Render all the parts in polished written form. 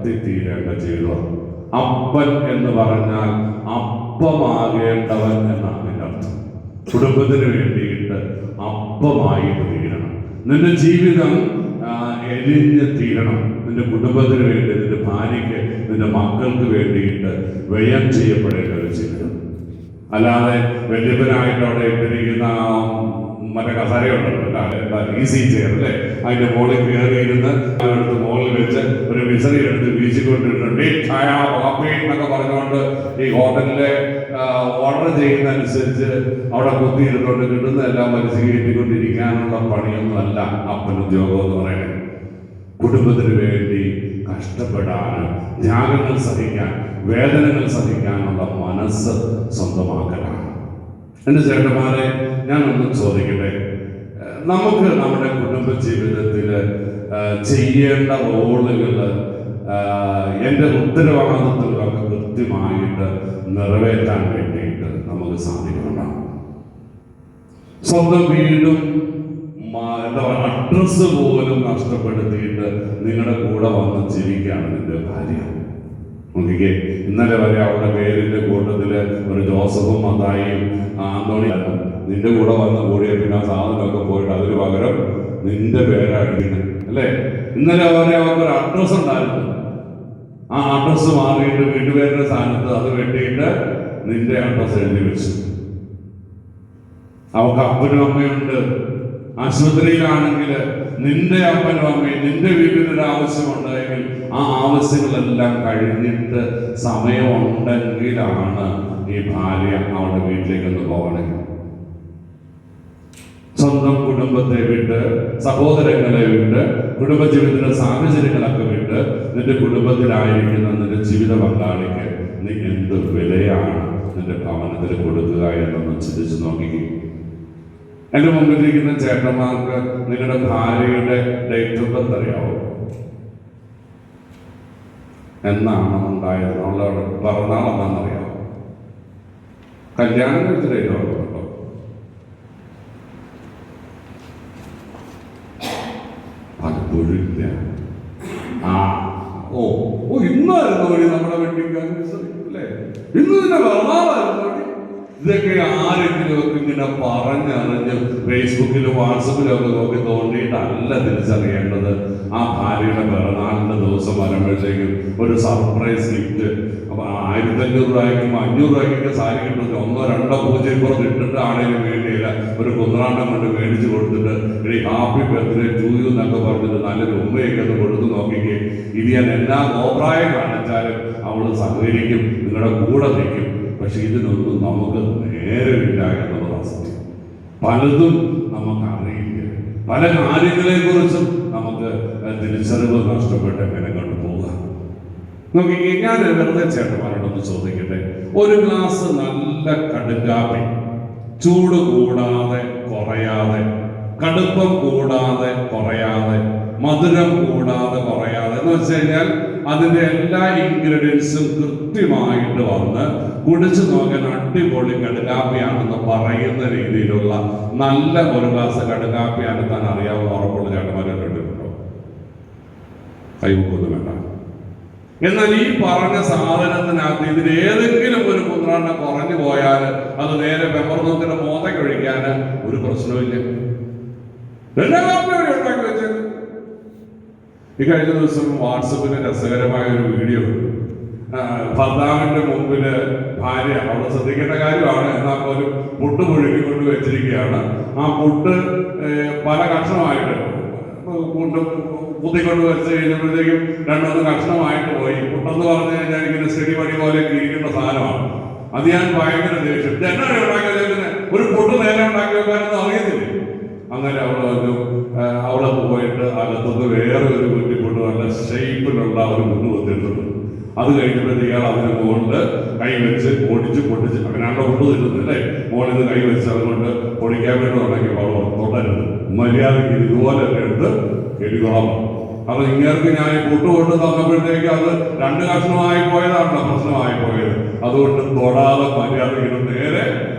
കത്തിത്തീരേണ്ട ജീവിതം. അപ്പൻ എന്ന് പറഞ്ഞാൽ അപ്പമാകേണ്ടവൻ എന്നാണ് എൻ്റെ അർത്ഥം. കുടുംബത്തിന് വേണ്ടിയിട്ട് അപ്പമായിട്ട് തീരണം. നിന്റെ ജീവിതം എരിഞ്ഞ് തീരണം. നിന്റെ കുടുംബത്തിന് വേണ്ടി, നിന്റെ ഭാര്യയ്ക്ക്, നിന്റെ മക്കൾക്ക് വേണ്ടിയിട്ട് വ്യയം ചെയ്യപ്പെടേണ്ട ഒരു ജീവിതം. അല്ലാതെ വലിയവനായിട്ട് അവിടെ ഇട്ടിരിക്കുന്ന മറ്റേ കസാരയുണ്ടല്ലോ, ഈസി ചെയർ അല്ലേ, അതിന്റെ മുകളിൽ കയറിയിരുന്ന് അടുത്ത് മുകളിൽ വെച്ച് ഒരു വിസറി എടുത്ത് വീശിക്കൊണ്ടിട്ടുണ്ട് എന്നൊക്കെ പറഞ്ഞുകൊണ്ട് ഈ ഹോട്ടലിലെ ഓർഡർ ചെയ്യുന്നതനുസരിച്ച് അവിടെ കുത്തിയിരുന്നുകൊണ്ട് കിട്ടുന്നതെല്ലാം മനസ്സിൽ കയറ്റിക്കൊണ്ടിരിക്കാനുള്ള പണിയൊന്നുമല്ല അപ്പൻ ഉദ്യോഗം എന്ന് പറയുന്നത്. കുടുംബത്തിന് വേണ്ടി കഷ്ടപ്പെടാൻ, ത്യാഗങ്ങൾ സഹിക്കാൻ, വേദനകൾ സഹിക്കാനുള്ള മനസ്സ് സ്വന്തമാക്കലാണ്. എൻ്റെ ചേട്ടന്മാരെ, ഞാനൊന്ന് ചോദിക്കട്ടെ, നമുക്ക് നമ്മുടെ കുടുംബ ജീവിതത്തിൽ ചെയ്യേണ്ട റോളുകൾ, എൻ്റെ ഉത്തരവാദിത്വങ്ങളൊക്കെ കൃത്യമായിട്ട് നിറവേറ്റാൻ വേണ്ടിയിട്ട് നമുക്ക് സാധിക്കുന്നുണ്ടോ? സ്വന്തം വീടും എന്താ പറയുക, അഡ്രസ്സ് പോലും നഷ്ടപ്പെടുത്തിയിട്ട് നിങ്ങളുടെ കൂടെ വന്ന് ജീവിക്കുകയാണ് നിന്റെ ഭാര്യ. നോക്കിക്കേ, ഇന്നലെ വരെ അവരുടെ പേരിന്റെ കൂട്ടത്തില് ഒരു ജോസഫും മത്തായിയും ആന്തോണിയും നിന്റെ കൂടെ വന്ന് കൂടിയ പിന്നെ ആ സാധനമൊക്കെ പോയിട്ട് അതിന് പകരം നിന്റെ പേരായിരിക്കണം അല്ലേ? ഇന്നലെ വരെ അവർക്കൊരു അഡ്രസ് ഉണ്ടായിരുന്നു. ആ അഡ്രസ് മാറിയിട്ട് വീട്ടുപേരുടെ സ്ഥാനത്ത് അത് വെട്ടിയിട്ട് നിന്റെ അഡ്രസ് എഴുതി വെച്ചു. അവർക്ക് അപ്പനും അമ്മയുണ്ട്. ആശുപത്രിയിലാണെങ്കിൽ നിന്റെ അപ്പനും അമ്മയും, നിന്റെ വീട്ടിലൊരു ആവശ്യമുണ്ടെങ്കിൽ ആ ആവശ്യങ്ങളെല്ലാം കഴിഞ്ഞിട്ട് സമയമുണ്ടെങ്കിലാണ് ഈ ഭാര്യ അവളുടെ വീട്ടിലേക്കൊന്ന് പോകണമെങ്കിൽ. സ്വന്തം കുടുംബത്തെ വിട്ട്, സഹോദരങ്ങളെ വിട്ട്, കുടുംബജീവിതത്തിലെ സാഹചര്യങ്ങളൊക്കെ വിട്ട് നിന്റെ കുടുംബത്തിലായിരിക്കുന്ന നിന്റെ ജീവിത പങ്കാളിക്ക് നീ എന്ത് വിലയാണ് നിന്റെ ഭവനത്തിൽ കൊടുക്കുക എന്നൊന്ന് ചിന്തിച്ചു നോക്കിക്കും. എൻ്റെ മുമ്പിലിരിക്കുന്ന ചേട്ടന്മാർക്ക് നിങ്ങളുടെ ഭാര്യയുടെ ഡേറ്റ് ഓഫ് ബർത്ത് അറിയാവോ? എന്നാണ് ഉണ്ടായത്? അവളുടെ പിറന്നാൾ എന്നാണെന്നറിയാവോ? കല്യാണം കഴിച്ച ഡേറ്റ് ഓഫ് ബർത്ത് ഉണ്ടോ? പലപ്പോഴും ഇല്ല. ഇന്നായിരുന്നു വഴി നമ്മുടെ വെഡിങ് ആനിവേഴ്സറി അല്ലേ? ഇന്ന് തന്നെ പിറന്നാളായിരുന്നു വഴി. ഇതൊക്കെ ആരെങ്കിലും ഒക്കെ ഇങ്ങനെ പറഞ്ഞറിഞ്ഞ് ഫേസ്ബുക്കിലും വാട്സപ്പിലും ഒക്കെ നോക്കി തോണ്ടിയിട്ടല്ല തിരിച്ചറിയേണ്ടത്. ആ ഭാര്യയുടെ പിറന്നാളിന്റെ ദിവസം വരുമ്പോഴത്തേക്കും ഒരു സർപ്രൈസ് ഗിഫ്റ്റ്. അപ്പൊ 1500 രൂപയ്ക്കും 500 രൂപയ്ക്കൊക്കെ സാരി കിട്ടുന്നത് 1-2 പൂജപ്പുറത്ത് ഇട്ടിട്ട് ആണെങ്കിലും വേണ്ടിയില്ല, ഒരു കുന്ത്രാണ്ടം കൊണ്ട് മേടിച്ചു കൊടുത്തിട്ട് ഇനി ഹാപ്പി ബർത്ത്ഡേ ടു യു എന്നൊക്കെ പറഞ്ഞിട്ട് നല്ലൊരു ഉമ്മയൊക്കെ ഒന്ന് കൊടുത്തു നോക്കിക്കേ. ഇത് ഞാൻ എല്ലാ കോപ്രായം കാണിച്ചാലും അവള് സഹകരിക്കും, നിങ്ങളുടെ കൂടെ നിൽക്കും. പക്ഷെ ഇതിനൊന്നും നമുക്ക് നേരമില്ല എന്നുള്ളതാണ് സത്യം. പലതും നമുക്കറിയില്ല. പല കാര്യങ്ങളെ കുറിച്ചും നമുക്ക് തിരിച്ചറിവ് നഷ്ടപ്പെട്ട് എങ്ങനെ കൊണ്ടുപോകുക. നോക്കിക്കേ, ഞാൻ വെറുതെ ചേട്ടന്മാരോടൊന്ന് ചോദിക്കട്ടെ, ഒരു ഗ്ലാസ് നല്ല കടുങ്കാപ്പി, ചൂട് കൂടാതെ കുറയാതെ, കടുപ്പം കൂടാതെ കുറയാതെ, മധുരം കൂടാതെ കുറയാതെ എന്ന് വെച്ച് കഴിഞ്ഞാൽ അതിന്റെ എല്ലാ ഇൻഗ്രീഡിയൻസും കൃത്യമായിട്ട് വന്ന് കുടിച്ചു നോക്കാൻ അടിപൊളി കടുകാപ്പിയാണെന്ന് പറയുന്ന രീതിയിലുള്ള നല്ല ഒരു ഗ്ലാസ് കടുകാപ്പിയാണ് താൻ അറിയാവുന്ന ഉറപ്പുള്ള ചേട്ടന്മാരെ കണ്ടിട്ടുണ്ടോ? കൈവക്കൊന്നും വേണ്ട. എന്നാൽ ഈ പറഞ്ഞ സാധനത്തിനകത്ത് ഇതിന് ഏതെങ്കിലും ഒരു കുന്ത്രാണ്ട കുറഞ്ഞു പോയാൽ അത് നേരെ പെപ്പർനോക്കിന്റെ മോതയ്ക്ക് ഒഴിക്കാൻ ഒരു പ്രശ്നമില്ല. എല്ലാ കാപ്പിയും ഉണ്ടാക്കി വെച്ചത്. ഈ കഴിഞ്ഞ ദിവസം വാട്സപ്പിന് രസകരമായ ഒരു വീഡിയോ, ഭർത്താവിന്റെ മുമ്പില് ഭാര്യ, അവിടെ ശ്രദ്ധിക്കേണ്ട കാര്യമാണ്, എന്നാൽ പോലും പുട്ട് പുഴുകിക്കൊണ്ട് വെച്ചിരിക്കുകയാണ്. ആ പുട്ട് പല കഷ്ണമായിട്ട് പുട്ട് കുത്തിക്കൊണ്ട് വെച്ച് കഴിഞ്ഞപ്പോഴത്തേക്കും 2-3 കഷ്ണമായിട്ട് പോയി. പുട്ടെന്ന് പറഞ്ഞു കഴിഞ്ഞാൽ ഇങ്ങനെ സ്റ്റഡി പണി പോലെ ഇരിക്കേണ്ട സാധനമാണ്. അത് ഞാൻ ഭയങ്കര ദേഷ്യം. എന്നാണ് ഉണ്ടാക്കിയത്? ഒരു പുട്ട് നേരെ ഉണ്ടാക്കി വെക്കാനൊന്നും അറിയത്തില്ലേ? അങ്ങനെ അവളെ പോയിട്ട് അകത്തുനിന്ന് വേറെ ഒരു കുറ്റിപ്പുട്ട് നല്ല ഷേപ്പിലുള്ള ഒരു പുട്ട് കുത്തിയിട്ടുണ്ട്. അത് കഴിഞ്ഞപ്പോഴത്തേക്ക് ഇയാൾ അതിന് മുകളിൽ കൈ വെച്ച് പൊടിച്ച് അങ്ങനെയാണോ പുട്ട് തരുന്നത് അല്ലേ? മുകളിൽ നിന്ന് കൈ വെച്ച് അതുകൊണ്ട് പൊടിക്കാൻ വേണ്ടി തുടങ്ങി. അവൾ തൊടരുത്, മര്യാദയ്ക്ക് ഇതുപോലെ എടുത്ത് എഴുതോളം. അത് ഇങ്ങേർക്ക് ഞാൻ പുട്ട് കൊണ്ട് തന്നപ്പോഴത്തേക്ക് അത് 2 കഷ്ണമായി പോയതാണല്ലോ പ്രശ്നമായി പോയത്. അതുകൊണ്ട് തൊടാതെ മര്യാദയ്ക്ക് നേരെ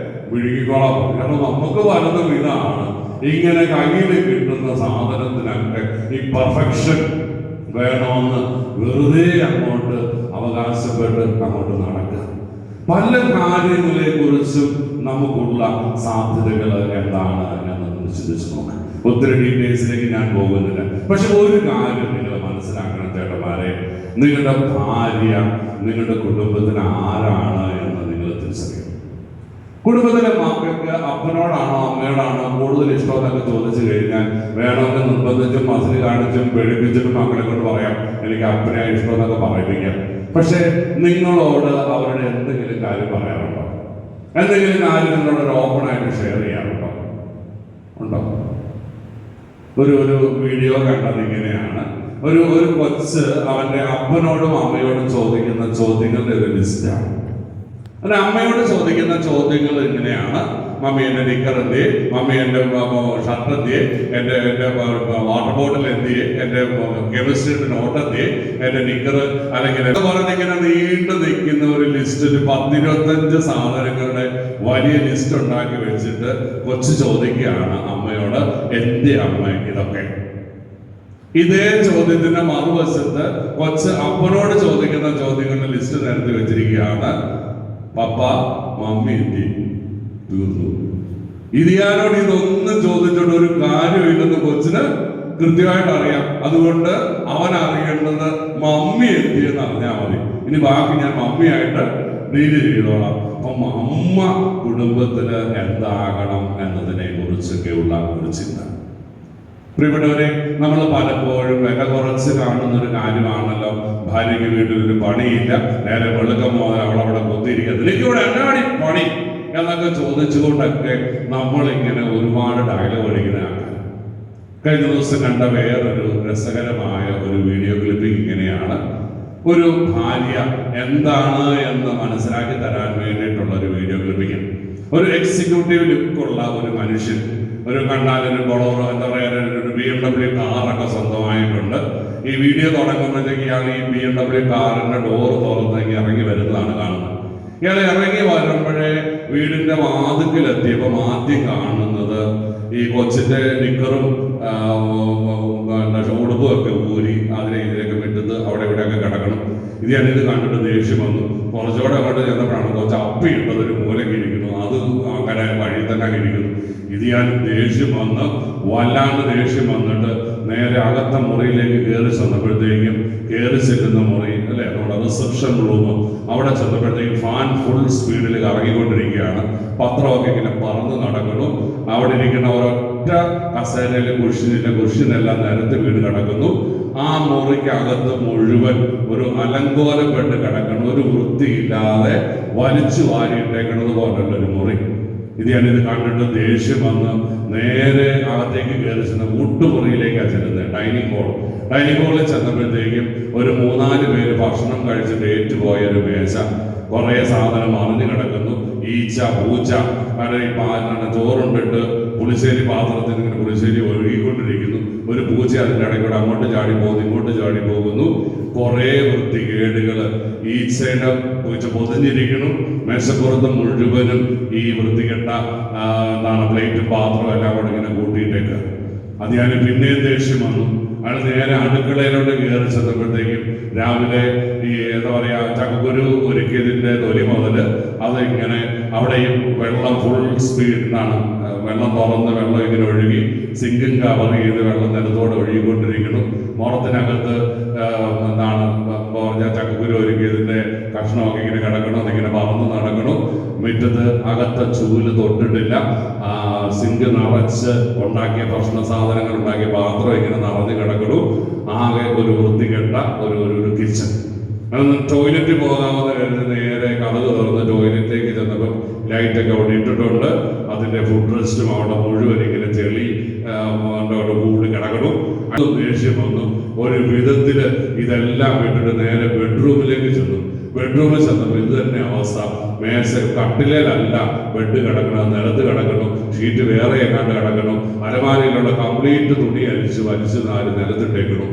വിഴുകിക്കോളാം. കാരണം നമുക്ക് പലതും ഇതാണ്, ഇങ്ങനെ കയ്യിൽ കിട്ടുന്ന സാധനത്തിനൊക്കെ ഈ പെർഫെക്ഷൻ വേണമെന്ന് വെറുതെ അങ്ങോട്ട് അവകാശപ്പെട്ട് അങ്ങോട്ട് നടക്കുക. പല കാര്യങ്ങളെ കുറിച്ചും നമുക്കുള്ള സാധ്യതകൾ എന്താണ് എന്നൊന്ന് ചിന്തിച്ചു നോക്കാം. ഒത്തിരി ഡീറ്റെയിൽസിലേക്ക് ഞാൻ പോകുന്നില്ല. പക്ഷെ ഒരു കാര്യം നിങ്ങൾ മനസ്സിലാക്കണം ചേട്ടന്മാരെ, നിങ്ങളുടെ ഭാര്യ നിങ്ങളുടെ കുടുംബത്തിന് ആരാണ് എന്ന് നിങ്ങൾ തിരിച്ചറിയണം. കുടുംബത്തിലെ മക്കൾക്ക് അപ്പനോടാണോ അമ്മയോടാണോ കൂടുതൽ ഇഷ്ടമെന്നൊക്കെ ചോദിച്ചു കഴിഞ്ഞാൽ വേണമെന്ന് നിർബന്ധിച്ചും മസിൽ കാണിച്ചും പേടിപ്പിച്ചിട്ടും മക്കളെ കൊണ്ട് പറയാം എനിക്ക് അപ്പനെ ഇഷ്ടമെന്നൊക്കെ പറയിപ്പിക്കാം. പക്ഷെ നിങ്ങളോട് അവരുടെ എന്തെങ്കിലും കാര്യം പറയാറുണ്ടോ? എന്തെങ്കിലും കാര്യം നിങ്ങളോട് ഒരു ഓപ്പണായിട്ട് ഷെയർ ചെയ്യാറുണ്ടോ? ഉണ്ടോ? ഒരു വീഡിയോ കണ്ടത് ഇങ്ങനെയാണ്. ഒരു കൊച്ച് അവന്റെ അപ്പനോടും അമ്മയോടും ചോദിക്കുന്ന ചോദ്യങ്ങളുടെ ഒരു ലിസ്റ്റാണ്. അല്ല, അമ്മയോട് ചോദിക്കുന്ന ചോദ്യങ്ങൾ ഇങ്ങനെയാണ്: മമ്മി എൻ്റെ നിക്കർ എന്തിയെ, മമ്മി എൻ്റെ ഷർട്ട് എന്തിയെ, എൻ്റെ വാട്ടർ ബോട്ടിൽ എന്തിയെ, എൻ്റെ കെമിസ്ട്രിയുടെ നോട്ട് എന്തിയെ, എൻ്റെ നിക്കർ, അല്ലെങ്കിൽ പറഞ്ഞിങ്ങനെ നീണ്ടു നിൽക്കുന്ന ഒരു ലിസ്റ്റ്, ഒരു 10-25 സാധനങ്ങളുടെ വലിയ ലിസ്റ്റ് ഉണ്ടാക്കി വെച്ചിട്ട് കൊച്ചു ചോദിക്കുകയാണ് അമ്മയോട്, എൻ്റെ അമ്മ ഇതൊക്കെ. ഇതേ ചോദ്യത്തിന്റെ മറുവശത്ത് കൊച്ച് അപ്പനോട് ചോദിക്കുന്ന ചോദ്യങ്ങളുടെ ലിസ്റ്റ് നിരത്തി വെച്ചിരിക്കുകയാണ്: പപ്പ മമ്മി എന്തി, തീർന്നു. ഇതിയാനോട് ഇതൊന്നും ചോദിച്ചിട്ട് ഒരു കാര്യമില്ലെന്ന് കൊച്ചിന് കൃത്യമായിട്ട് അറിയാം. അതുകൊണ്ട് അവൻ അറിയേണ്ടത് മമ്മി എന്തിയെന്ന് അറിഞ്ഞാൽ മതി. ഇനി ബാക്കി ഞാൻ മമ്മിയായിട്ട് ഡീല് ചെയ്തോളാം. അപ്പം അമ്മ കുടുംബത്തിന് എന്താകണം എന്നതിനെ കുറിച്ചൊക്കെയുള്ള ഒരു ചിന്ത. പ്രിയപ്പെട്ടവരെ, നമ്മൾ പലപ്പോഴും വില കുറച്ച് കാണുന്ന ഒരു കാര്യമാണല്ലോ, ഭാര്യയ്ക്ക് വീട്ടിലൊരു പണിയില്ല, നേരെ വെളുക്കം മുതൽ അവളവിടെ കൊത്തിയിരിക്കുന്നത്, എനിക്കിവിടെ എന്നാടി പണി എന്നൊക്കെ ചോദിച്ചുകൊണ്ടൊക്കെ നമ്മളിങ്ങനെ ഒരുപാട് ഡയലോഗ് അടിക്കുന്ന ആൾക്കാർ. കഴിഞ്ഞ ദിവസം കണ്ട വേറൊരു രസകരമായ ഒരു വീഡിയോ ക്ലിപ്പിംഗ് ഇങ്ങനെയാണ്. ഒരു ഭാര്യ എന്താണ് എന്ന് മനസ്സിലാക്കി തരാൻ വേണ്ടിയിട്ടുള്ള ഒരു വീഡിയോ ക്ലിപ്പിംഗ്. ഒരു എക്സിക്യൂട്ടീവ് ലുക്കുള്ള ഒരു മനുഷ്യൻ, ഒരു കണ്ടാലൊരു ബൊളോറോ, എന്താ പറയുക, ഒരു BMW കാറൊക്കെ സ്വന്തമായിട്ടുണ്ട്. ഈ വീഡിയോ തുടങ്ങുമ്പോഴത്തേക്ക് ഇയാൾ ഈ BMW കാറിന്റെ ഡോറ് തുറന്നെങ്കിൽ ഇറങ്ങി വരുന്നതാണ് കാണുന്നത്. ഇയാൾ ഇറങ്ങി വരുമ്പോഴേ വീടിന്റെ വാതിക്കലെത്തിയപ്പോൾ ആദ്യം കാണുന്നത് ഈ കൊച്ചിന്റെ നിക്കറും ഉടുപ്പും ഒക്കെ ഊരി അതിനെ ഇതിലേക്ക് വിട്ടത് അവിടെ ഇവിടെയൊക്കെ കിടക്കണം. ഇത് കണ്ടിട്ട് ദേഷ്യം വന്നു. കുറച്ചുകൂടെ അങ്ങോട്ട് ചെന്നപ്പോഴാണ് കൊച്ച് അപ്പിയിട്ടത് ഒരു മൂലയ്ക്ക് ഇരിക്കുന്നു, അത് അങ്ങനെ വഴി തന്നെ ഇരിക്കുന്നു. ഇത് ഞാൻ ദേഷ്യം വന്ന് വല്ലാണ്ട് ദേഷ്യം വന്നിട്ട് നേരെ അകത്ത മുറിയിലേക്ക് കയറി ചെന്നപ്പോഴത്തേക്കും, കയറി ചെല്ലുന്ന മുറി അല്ലെ നമ്മുടെ റിസപ്ഷൻ റൂം, അവിടെ ചെന്നപ്പോഴത്തേക്കും ഫാൻ ഫുൾ സ്പീഡിൽ കറങ്ങിക്കൊണ്ടിരിക്കുകയാണ്. പത്രമൊക്കെ ഇങ്ങനെ പറന്ന് നടക്കുന്നു. അവിടെ ഇരിക്കുന്ന ഒരൊറ്റ കസേരയിൽ കുഷ്യനെല്ലാം നിരത്തി വീട് കിടക്കുന്നു. ആ മുറിക്കകത്ത് മുഴുവൻ ഒരു അലങ്കോലപ്പെട്ട് കിടക്കണം, ഒരു വൃത്തിയില്ലാതെ വലിച്ചു വാരിയിട്ടേക്കണത് പോലുള്ള ഒരു മുറി. ഇത് ഞാനിത് കണ്ടിട്ട് ദേഷ്യം വന്ന് നേരെ അകത്തേക്ക് കയറി ചെന്ന് ഊട്ടുമുറിയിലേക്കാണ് ചെല്ലുന്നത്. ഡൈനിങ് ഹാളിൽ ചെന്നപ്പോഴത്തേക്കും ഒരു 3-4 പേര് ഭക്ഷണം കഴിച്ചിട്ട് ഏറ്റുപോയ ഒരു മേശ, കുറേ സാധനം അറിഞ്ഞു കിടക്കുന്നു. ഈച്ച പൂച്ച, കാരണം ചോറുണ്ടിട്ട് പുളിശ്ശേരി പാത്രത്തിൽ ഇങ്ങനെ പുളിശ്ശേരി ഒഴുകിക്കൊണ്ടിരിക്കുന്നു. ഒരു പൂച്ച അതിൻ്റെ ഇടയ്ക്കൂടെ അങ്ങോട്ട് ചാടി പോകുന്നു, ഇങ്ങോട്ട് ചാടി പോകുന്നു. കുറേ വൃത്തികേടുകൾ, ഈച്ചയുടെ പൂച്ച പൊതിഞ്ഞിരിക്കുന്നു. മേശപ്പുറത്ത് മുഴുവനും ഈ വൃത്തികെട്ട പ്ലേറ്റും പാത്രവും എല്ലാം കൂടെ ഇങ്ങനെ കൂട്ടിയിട്ടേക്ക്. അത് ഞാൻ പിന്നെയും ദേഷ്യം വന്നു. അയാൾ നേരെ അടുക്കളയിലോട്ട് കയറി ചെന്നപ്പോഴത്തേക്കും രാവിലെ ഈ എന്താ പറയാ ചക്കക്കുരു ഒരുക്കിയതിന്റെ തൊലി മുതൽ അതിങ്ങനെ അവിടെയും വെള്ളം ഫുൾ സ്പീഡിലാണ്, വെള്ളം തുറന്ന് വെള്ളം ഇങ്ങനെ ഒഴുകി സിങ്കും കവർ ചെയ്ത് വെള്ളം നിലത്തോടെ ഒഴുകിക്കൊണ്ടിരിക്കുന്നു. മുറത്തിനകത്ത് പറഞ്ഞ ചക്കക്കുരു ഒരുക്കിയതിന്റെ കഷ്ണമൊക്കെ ഇങ്ങനെ കിടക്കണം, അതിങ്ങനെ പറന്ന് നടക്കണം. മുറ്റത്ത് അകത്തെ ചൂല് തൊട്ടിട്ടില്ല. സിങ്ക് നിറച്ച് ഉണ്ടാക്കിയ ഭക്ഷണ സാധനങ്ങൾ ഉണ്ടാക്കിയ പാത്രം ഇങ്ങനെ നിറഞ്ഞു കിടക്കണു. ആകെ ഒരു വൃത്തികെട്ട ഒരു കിച്ചൺ. ടോയ്ലറ്റിൽ പോകാമെന്ന് കരുതി നേരെ കതക് തുറന്ന് ടോയ്ലറ്റിലേക്ക് ചെന്നപ്പോൾ ലൈറ്റൊക്കെ അവിടെ ഇട്ടിട്ടുണ്ട്. അതിന്റെ ഫുഡ് റെസ്റ്റും അവിടെ മുഴുവൻ ഇങ്ങനെ ചെളി അവിടെ കൂടി കിടക്കണം. അത് ദേഷ്യം വന്നു. ഒരു വിധത്തില് ഇതെല്ലാം വിട്ടിട്ട് നേരെ ബെഡ്റൂമിലേക്ക് ചെന്നു. ബെഡ്റൂമിൽ ചെന്നപ്പോൾ ഇത് തന്നെ അവസ്ഥ. മേശ കട്ടിലല്ല ബെഡ് കിടക്കണം, നിലത്ത് കിടക്കണം, ഷീറ്റ് വേറെ എങ്ങാണ്ട് കിടക്കണം, അലമാരയിലുള്ള കംപ്ലീറ്റ് തുണി വലിച്ചു നിലത്തിട്ടേക്കണം.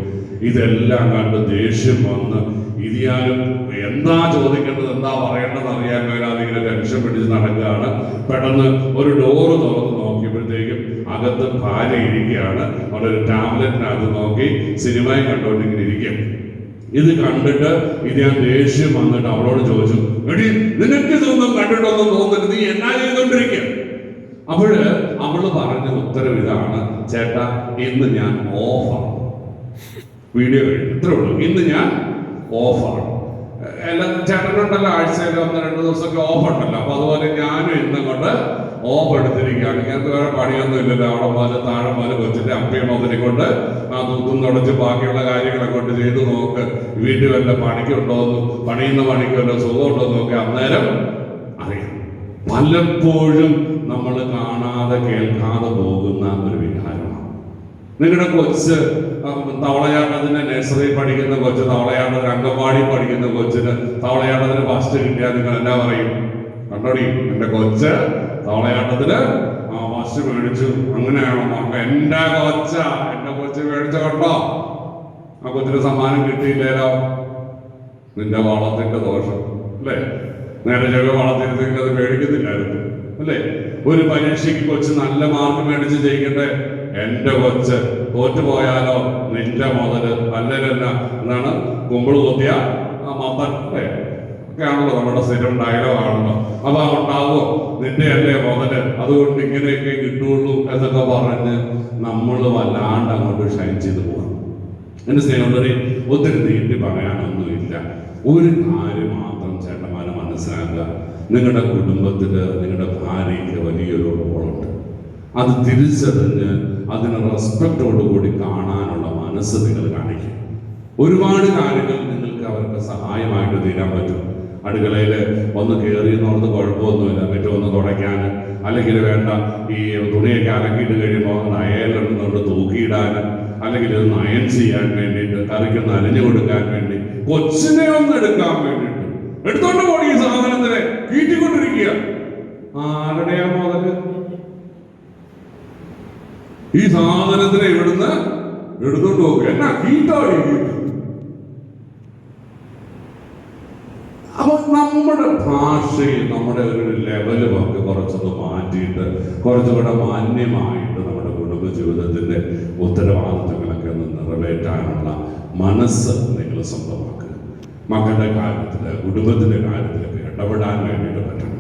ഇതെല്ലാം കണ്ട് ദേഷ്യം വന്ന് ഇത് ഞാനും എന്താ ചോദിക്കേണ്ടത്, എന്താ പറയേണ്ടത് അറിയാൻ മേലാതെ ഇങ്ങനെ ടെൻഷൻ പിടിച്ച് നടക്കുകയാണ്. പെട്ടെന്ന് ഒരു ഡോറ് തുറന്ന് നോക്കിയപ്പോഴത്തേക്കും അകത്ത് ഭാര്യ ഇരിക്കുകയാണ്. അവിടെ ഒരു ടാബ്ലറ്റിനകത്ത് നോക്കി സിനിമയും കണ്ടുകൊണ്ടിങ്ങനെ ഇരിക്കും. ഇത് കണ്ടിട്ട് ഇത് ഞാൻ ദേഷ്യം വന്നിട്ട് അവളോട് ചോദിച്ചു, എടി നിനക്ക് ഇതൊന്നും കണ്ടിട്ടൊന്നും തോന്നരുത്, നീ എന്നാ ചെയ്തോണ്ടിരിക്കുക? അപ്പോഴ് അവള് പറഞ്ഞ ഉത്തരം ഇതാണ്, ചേട്ടാ ഇന്ന് ഞാൻ ഓഫാണ്. വീഡിയോ കഴിഞ്ഞു, ഇത്രേ ഉള്ളൂ, ഇന്ന് ഞാൻ ഓഫാണ്. എല്ലാം ചേട്ടനുണ്ടല്ലോ, ആഴ്ചയിൽ 1-2 ദിവസമൊക്കെ ഓഫ് ഉണ്ടല്ലോ. അപ്പൊ അതുപോലെ ഞാനും ഇന്നും കൊണ്ട് ഓഫ് എടുത്തിരിക്കുകയാണ്. ഇങ്ങനത്തെ വേറെ പണിയൊന്നും ഇല്ലല്ലോ. അവിടെ മുതൽ താഴെ മുതൽ കൊച്ചിന്റെ അപ്പയും മുതലി കൊണ്ട് ആ തൂത്തും തുടച്ച് ബാക്കിയുള്ള കാര്യങ്ങളൊക്കെ കൊണ്ട് ചെയ്ത് നോക്ക്. വീട്ടിൽ വല്ല പണിക്കുണ്ടോന്നും പണിയുന്ന പണിക്ക് വല്ല സുഖമുണ്ടോ നോക്കി അന്നേരം അറിയാം. പലപ്പോഴും നമ്മൾ കാണാതെ കേൾക്കാതെ പോകുന്ന ഒരു വികാരമാണ്. നിങ്ങളുടെ കൊച്ച് തവളയാട്ടത്തിന് നഴ്സറി പഠിക്കുന്ന കൊച്ച്, തവളയാട്ടത്തിന് അംഗൻവാടി പഠിക്കുന്ന കൊച്ചിന് തവളയാട്ടത്തിന് ഫസ്റ്റ് കിട്ടിയാൽ നിങ്ങൾ എന്നാ പറയും? കണ്ടോടി, എന്റെ കൊച്ച് തവളയാട്ടത്തിന് ഫസ്റ്റ് മേടിച്ചു, അങ്ങനെയാണോ നോക്ക? എന്റെ കൊച്ച് മേടിച്ച കണ്ടോ? ആ കൊച്ചിന് സമ്മാനം കിട്ടിയില്ലേലോ? നിന്റെ വളത്തിന്റെ ദോഷം അല്ലേ? നേരെ ചെറിയ വളർത്തിരുന്നെങ്കിൽ അത് മേടിക്കുന്നില്ലായിരുന്നു അല്ലേ? ഒരു പരീക്ഷയ്ക്ക് കൊച്ച് നല്ല മാർക്ക് മേടിച്ച് ജയിക്കട്ടെ, എന്റെ കൊച്ച് തോറ്റുപോയാലോ നിന്റെ മുതല് അല്ലല്ല എന്താണ് കുമ്പിള് കുത്തിയ മത്തൻ അല്ലേ? ഒക്കെയാണല്ലോ നമ്മുടെ സ്ഥിരം ഡയലോഗാണല്ലോ. അപ്പൊ ഉണ്ടാവോ നിന്റെ അല്ലേ മുതല്, അതുകൊണ്ട് ഇങ്ങനെയൊക്കെ കിട്ടുള്ളൂ എന്നൊക്കെ പറഞ്ഞ് നമ്മൾ വല്ലാണ്ട് അങ്ങോട്ട് ഷൈൻ ചെയ്ത് പോകാം. എന്റെ സ്നേഹമുള്ളവരെ, ഒത്തിരി നീട്ടി പറയാനൊന്നുമില്ല. ഒരു കാര്യം മാത്രം ചേട്ടന്മാരെ മനസ്സിലാക്കുക, നിങ്ങളുടെ കുടുംബത്തില് നിങ്ങളുടെ ഭാര്യയ്ക്ക് വലിയൊരു റോളുണ്ട്. അത് തിരിച്ചറിഞ്ഞ് അതിന് റെസ്പെക്റ്റോടുകൂടി കാണാനുള്ള മനസ്സ് നിങ്ങൾ കാണിക്കും. ഒരുപാട് കാര്യങ്ങൾ നിങ്ങൾക്ക് അവർക്ക് സഹായമായിട്ട് തീരാൻ പറ്റും. അടുക്കളയിൽ ഒന്ന് കയറിയെന്നോർത്ത് കുഴപ്പമൊന്നുമില്ല, മറ്റും ഒന്ന് തുടയ്ക്കാൻ, അല്ലെങ്കിൽ വേണ്ട ഈ തുണിയൊക്കെ അലക്കിയിട്ട് കഴിയുമ്പോൾ അയലുണ്ടെന്നുകൊണ്ട് തൂക്കിയിടാൻ, അല്ലെങ്കിൽ ഇത് നയൻ ചെയ്യാൻ വേണ്ടിയിട്ട്, കറിക്കൊന്ന് അരിഞ്ഞു കൊടുക്കാൻ വേണ്ടി, കൊച്ചിനെ ഒന്ന് എടുക്കാൻ വേണ്ടിയിട്ട് എടുത്തോണ്ട് പോയി ഈ സാധനത്തിനെ കീറ്റിക്കൊണ്ടിരിക്കുക. ആരുടെയാ മുതല്? ഈ സാധനത്തിനെ ഇവിടുന്ന് എടുത്തോണ്ട് പോകുക. എന്നാ കീറ്റാടി കീറ്റ്. അപ്പൊ നമ്മുടെ ഭാഷയിൽ നമ്മുടെ ഒരു ലെവലും ഒക്കെ കുറച്ചൊന്ന് മാറ്റിയിട്ട് കുറച്ചുകൂടെ മാന്യമായിട്ട് നമ്മുടെ കുടുംബ ജീവിതത്തിന്റെ ഉത്തരവാദിത്തങ്ങളൊക്കെ ഒന്ന് നിറവേറ്റാനുള്ള മനസ്സ് നിങ്ങൾ സ്വന്തമാക്കുക. മക്കളുടെ കാര്യത്തില് കുടുംബത്തിന്റെ കാര്യത്തിലൊക്കെ ഇടപെടാൻ വേണ്ടിയിട്ട് പറ്റണം.